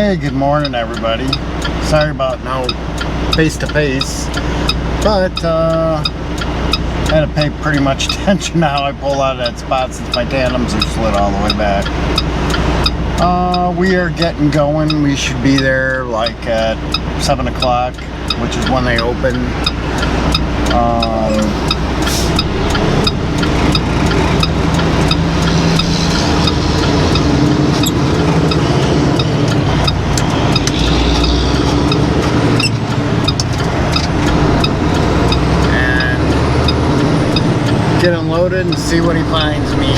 Hey, good morning everybody. Sorry about no face-to-face, but had to pay pretty much attention now. I pull out of that spot since my tandems are slid all the way back. We are getting going. We should be there like at 7 o'clock, which is when they open. Get unloaded and see what he finds me.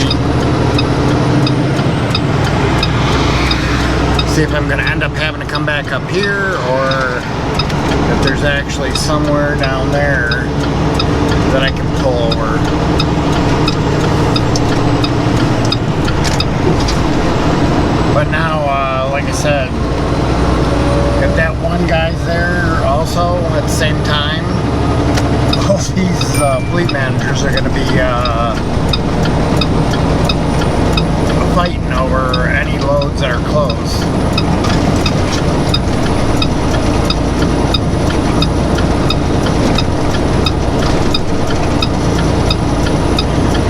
See if I'm going to end up having to come back up here, or if there's actually somewhere down there that I can pull over. But now, like I said, if that one guy's there also at the same time, all these fleet managers are going to be fighting over any loads that are close.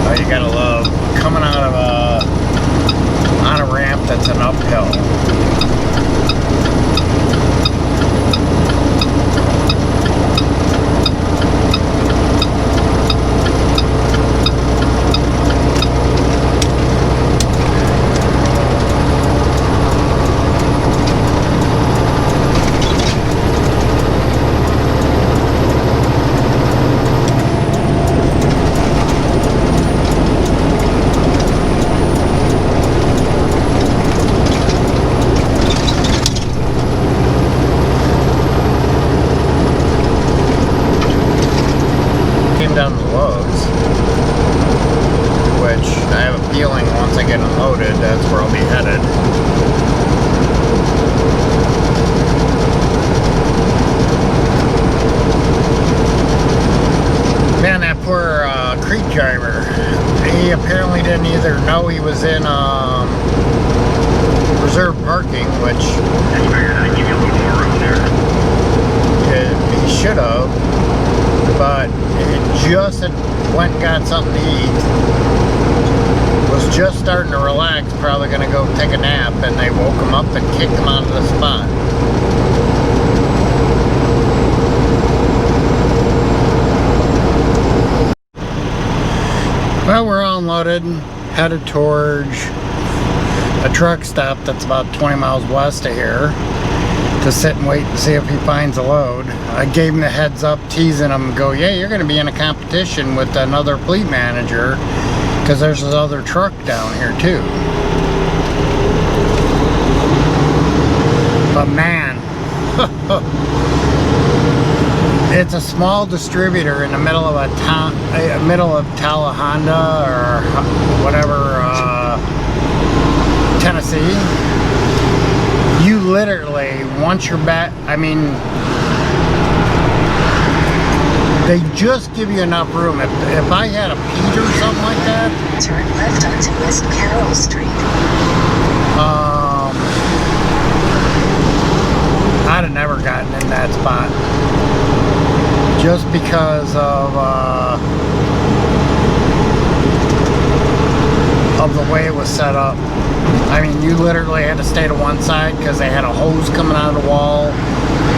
Oh, you gotta love coming out of on a ramp that's an uphill. Down the loads, which I have a feeling once I get unloaded, that's where I'll be headed. Man, that poor creek driver, he apparently didn't either know he was in reserve parking, which I figured I'd give you a little more room there. He should have, but he just had went and got something to eat, was just starting to relax, probably going to go take a nap, and they woke him up and kicked him out of the spot. Well, we're all unloaded, headed towards a truck stop that's about 20 miles west of here to sit and wait and see if he finds a load. I gave him the heads up, teasing him, go, yeah, you're going to be in a competition with another fleet manager because there's this other truck down here too. But man, it's a small distributor in the middle of a town, middle of Tullahoma or whatever, Tennessee. You literally, once you're back, I mean, they just give you enough room. If I had a Pete or something like that, turn left onto West Carroll Street. I'd have never gotten in that spot just because of the way it was set up. I mean, you literally had to stay to one side because they had a hose coming out of the wall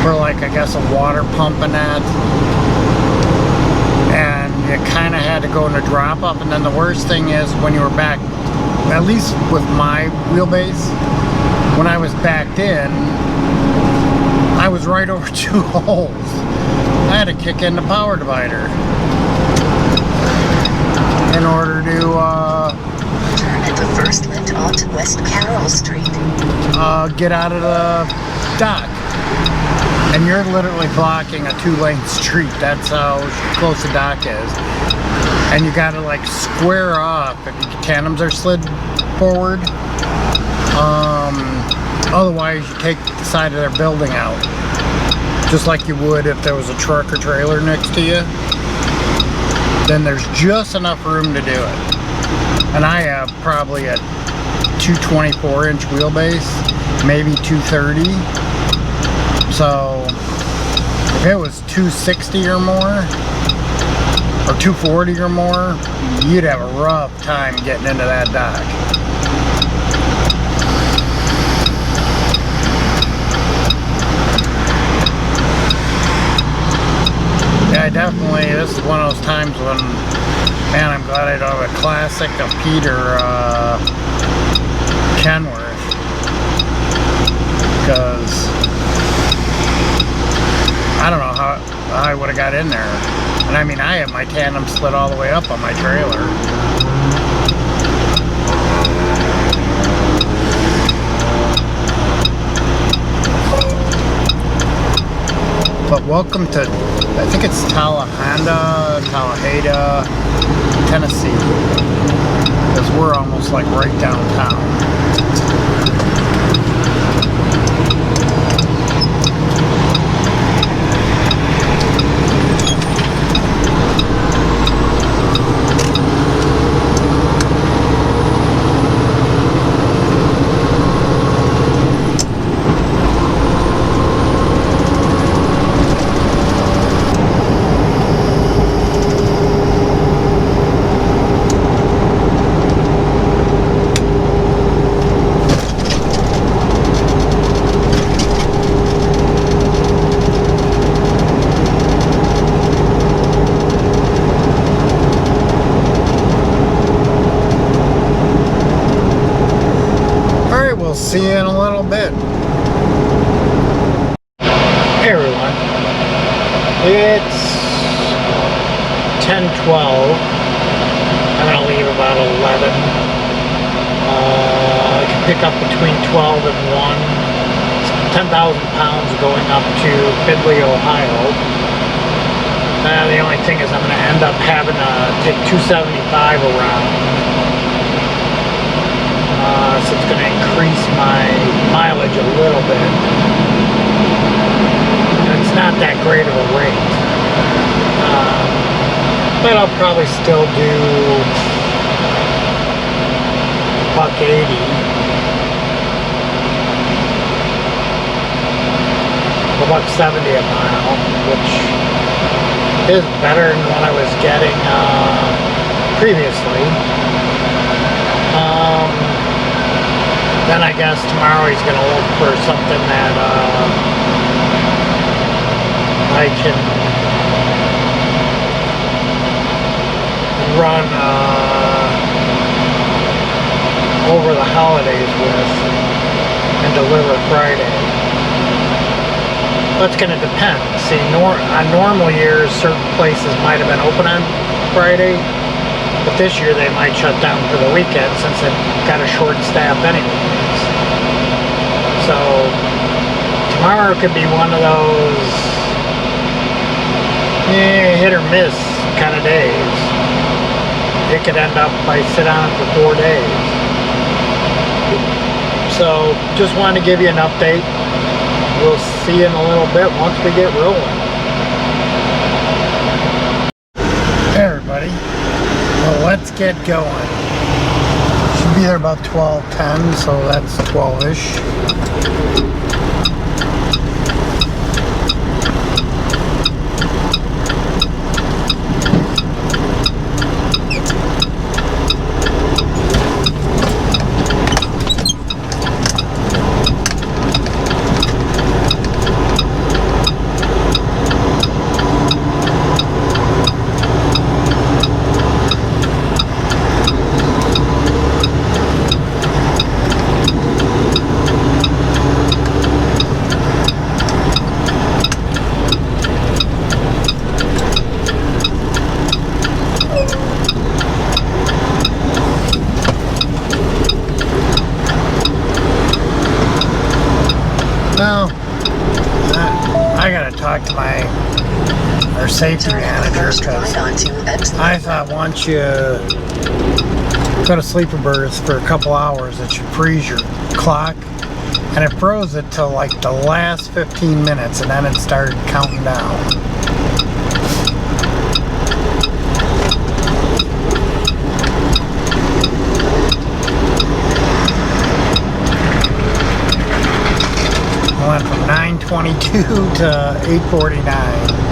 for, like, I guess a water pump and that. And you kind of had to go in a drop up. And then the worst thing is when you were back, at least with my wheelbase, when I was backed in, I was right over two holes. I had to kick in the power divider in order to turn at the first lift onto West Carroll Street. Get out of the dock. And you're literally blocking a 2-lane street. That's how close the dock is. And you gotta like square off if your tandems are slid forward. Otherwise you take the side of their building out. Just like you would if there was a truck or trailer next to you. Then there's just enough room to do it. And I have probably a 224-inch wheelbase, maybe 230. So if it was 260 or more, or 240 or more, you'd have a rough time getting into that dock. Yeah, definitely, this is one of those times when, man, I'm glad I don't have a classic of Peter Kenworth, because I don't know how I would have got in there. And I mean, I have my tandem slid all the way up on my trailer. But welcome to, I think it's Tullahoma, Tennessee. Because we're almost like right downtown. See you in a little bit. Hey everyone, it's 10:12. I'm gonna leave about 11. I can pick up between 12 and 1. It's 10,000 pounds going up to Findlay, Ohio. The only thing is I'm gonna end up having to take 275 around. So it's going to increase my mileage a little bit. It's not that great of a rate. But I'll probably still do $1.80. $1.70 a mile, which is better than what I was getting previously. Then I guess tomorrow he's going to look for something that I can run over the holidays with and deliver Friday. That's going to depend. See, on normal years, certain places might have been open on Friday. But this year they might shut down for the weekend since they've got a short staff anyways. So tomorrow could be one of those hit or miss kind of days. It could end up I sit on it for 4 days. So just wanted to give you an update. We'll see you in a little bit once we get rolling. Hey everybody. Well, let's get going. Should be there about 12:10, so that's 12-ish. Now, I gotta talk to our safety manager, because I thought once you go to sleeper berths for a couple hours it should freeze your clock, and it froze it till like the last 15 minutes and then it started counting down. 8:22 to 8:49.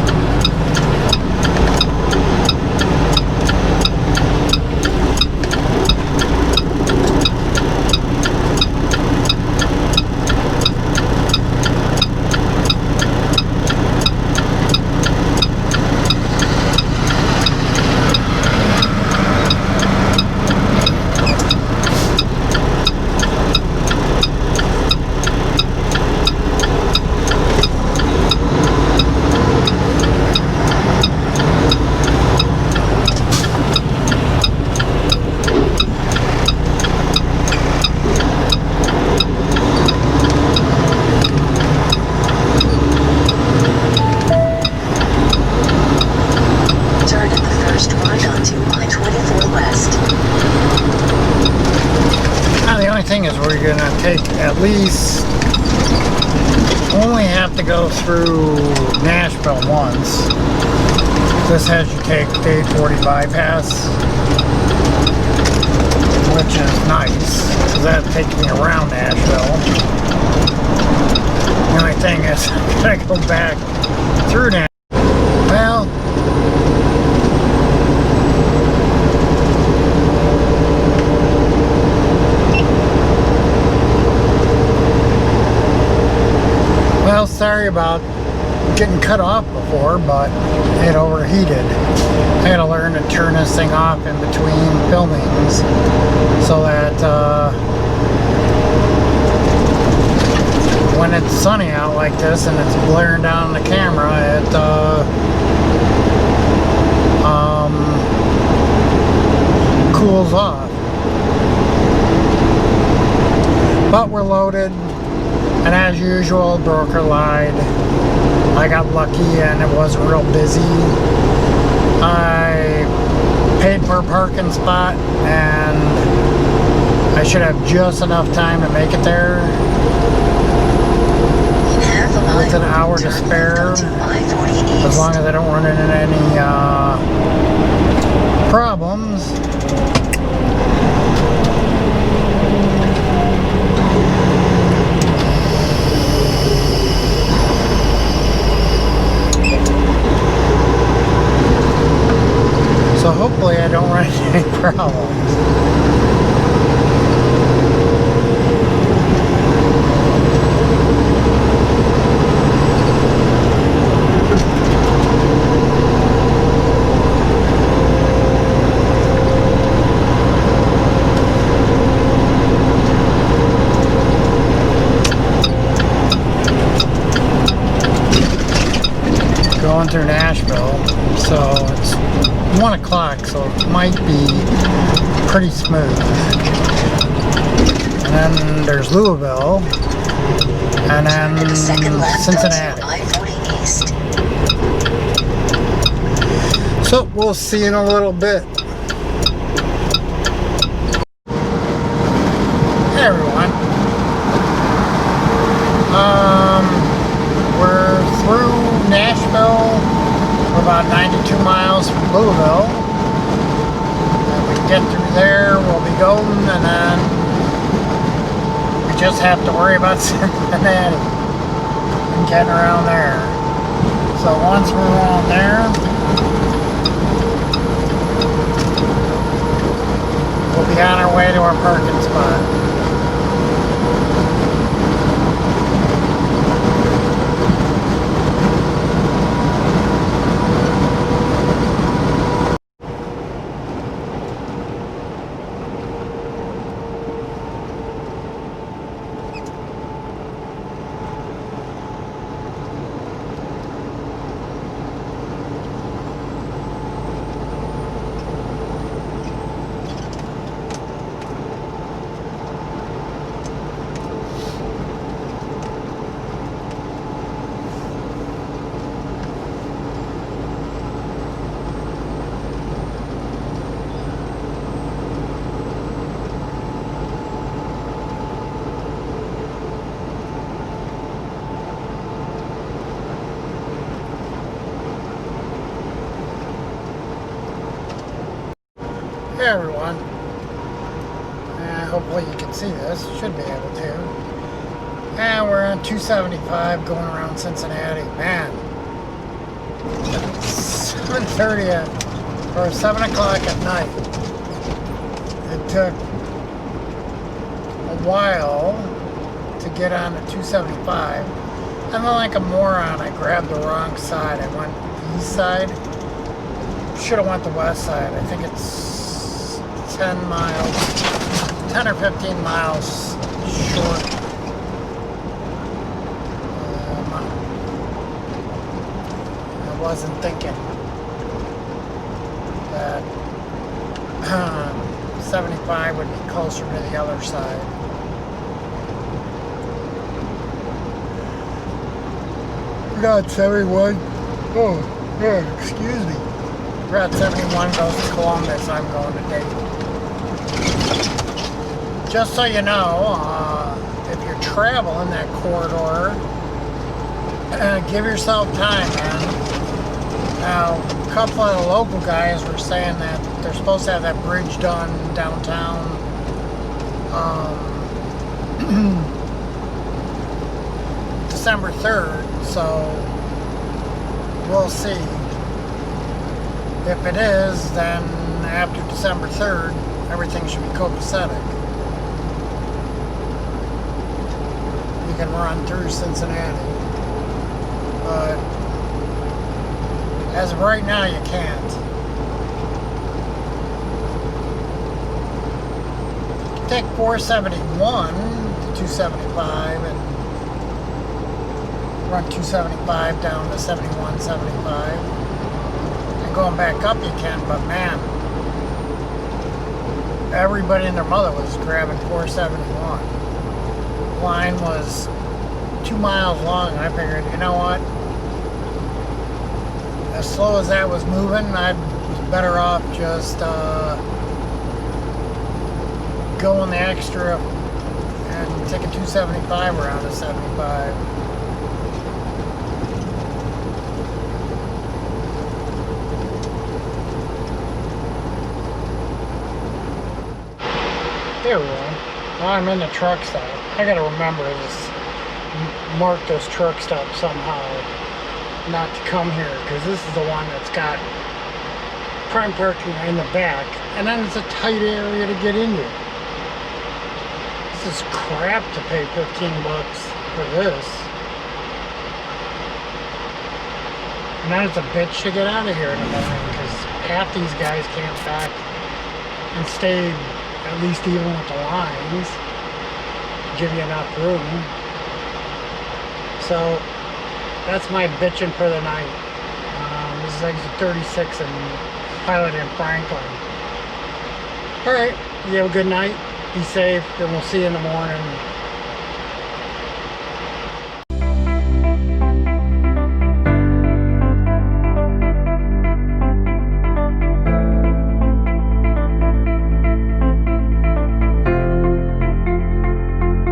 Thing is, we're gonna take at least only have to go through Nashville once. This has you take the 840 bypass, which is nice because that takes me around Nashville. The only thing is, I gotta go back through Nashville. Well, sorry about getting cut off before, but it overheated. I had to learn to turn this thing off in between filmings so that when it's sunny out like this and it's blaring down the camera, it cools off. But we're loaded. And as usual, broker lied. I got lucky and it wasn't real busy. I paid for a parking spot and I should have just enough time to make it there. With an hour to spare. As long as I don't run into any problems. So hopefully I don't run into any problems. Going through Nashville, so it's 1 o'clock, so it might be pretty smooth. And then there's Louisville, and then Cincinnati. So we'll see in a little bit. Hey everyone. We're through Nashville. We're about 92 miles from Louisville. And we get through there, we'll be golden, and then we just have to worry about Cincinnati and getting around there. So once we're around there, we'll be on our way to our parking spot. Hey everyone, hopefully you can see this, should be able to. And we're on 275 going around Cincinnati. Man, 7:30 or 7 o'clock at night. It took a while to get on the 275. And then like a moron, I grabbed the wrong side. I went east side. Should have went the west side. I think it's 10 miles, 10 or 15 miles short. I wasn't thinking that 75 would be closer to the other side. Route 71. Oh, yeah, excuse me. Route 71 goes to Columbus. I'm going to Dayton. Just so you know, if you're traveling that corridor, give yourself time, man. Now, a couple of the local guys were saying that they're supposed to have that bridge done downtown. December 3rd, so we'll see. If it is, then after December 3rd, everything should be copacetic. You can run through Cincinnati. But as of right now, you can't. You take 471 to 275 and run 275 down to 71, 75. And going back up you can, but man, everybody and their mother was grabbing 471. Line was 2 miles long. I figured, you know what? As slow as that was moving, I was better off just going the extra and taking 275 around to 75. There we go. Now I'm in the truck stop. I gotta remember to just mark this truck stop somehow not to come here, because this is the one that's got prime parking in the back, and then it's a tight area to get into. This is crap to pay 15 bucks for this. And then it's a bitch to get out of here in the morning, because half these guys can't back and stay at least even with the lines, give you enough room. So that's my bitching for the night. This is exit 36 and Pilot and Franklin. Alright, you have a good night, be safe, and we'll see you in the morning.